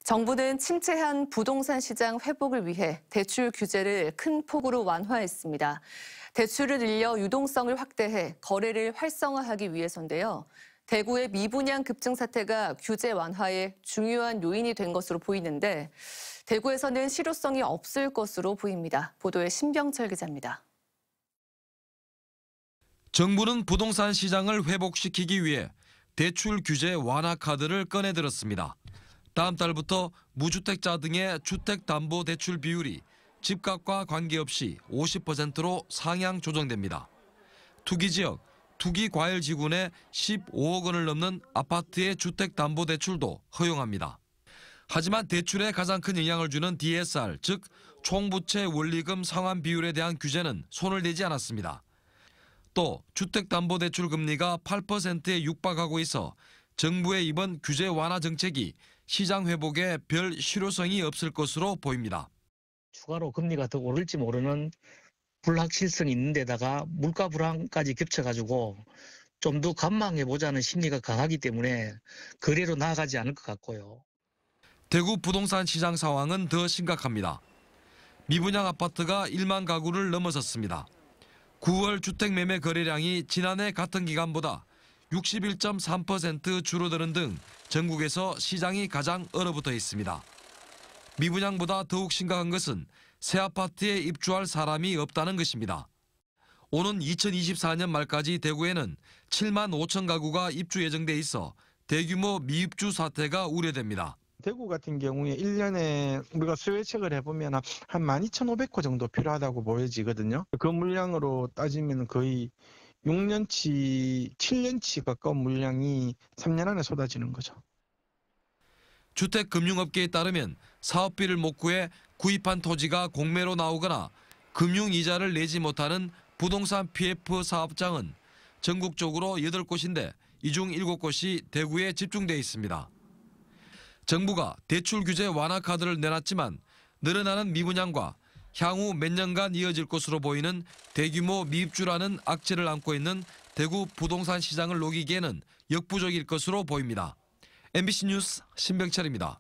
정부는 침체한 부동산 시장 회복을 위해 대출 규제를 큰 폭으로 완화했습니다. 대출을 늘려 유동성을 확대해 거래를 활성화하기 위해서인데요. 대구의 미분양 급증 사태가 규제 완화에 중요한 요인이 된 것으로 보이는데 대구에서는 실효성이 없을 것으로 보입니다. 보도에 신병철 기자입니다. 정부는 부동산 시장을 회복시키기 위해 대출 규제 완화 카드를 꺼내들었습니다. 다음 달부터 무주택자 등의 주택담보대출 비율이 집값과 관계없이 50%로 상향 조정됩니다. 투기지역, 투기과열지구내 15억 원을 넘는 아파트의 주택담보대출도 허용합니다. 하지만 대출에 가장 큰 영향을 주는 DSR, 즉 총부채 원리금 상환 비율에 대한 규제는 손을 대지 않았습니다. 또 주택담보대출 금리가 8%에 육박하고 있어 정부의 이번 규제 완화 정책이 시장 회복에 별 실효성이 없을 것으로 보입니다. 추가로 금리가 더 오를지 모르는 불확실성이 있는 데다가 물가 불안까지 겹쳐가지고 좀 더 관망해보자는 심리가 강하기 때문에 거래로 나아가지 않을 것 같고요. 대구 부동산 시장 상황은 더 심각합니다. 미분양 아파트가 1만 가구를 넘어섰습니다. 9월 주택매매 거래량이 지난해 같은 기간보다 61.3% 줄어드는 등 전국에서 시장이 가장 얼어붙어 있습니다. 미분양보다 더욱 심각한 것은 새 아파트에 입주할 사람이 없다는 것입니다. 오는 2024년 말까지 대구에는 7만 5천 가구가 입주 예정돼 있어 대규모 미입주 사태가 우려됩니다. 대구 같은 경우에 1년에 우리가 수요 예측을 해보면 한 12,500호 정도 필요하다고 보여지거든요. 그 물량으로 따지면 거의 6년치, 7년치 가까운 물량이 3년 안에 쏟아지는 거죠. 주택금융업계에 따르면 사업비를 못 구해 구입한 토지가 공매로 나오거나 금융이자를 내지 못하는 부동산 PF 사업장은 전국적으로 8곳인데 이 중 7곳이 대구에 집중돼 있습니다. 정부가 대출 규제 완화 카드를 내놨지만 늘어나는 미분양과 향후 몇 년간 이어질 것으로 보이는 대규모 미입주라는 악재를 안고 있는 대구 부동산 시장을 녹이기에는 역부족일 것으로 보입니다. MBC 뉴스 신병철입니다.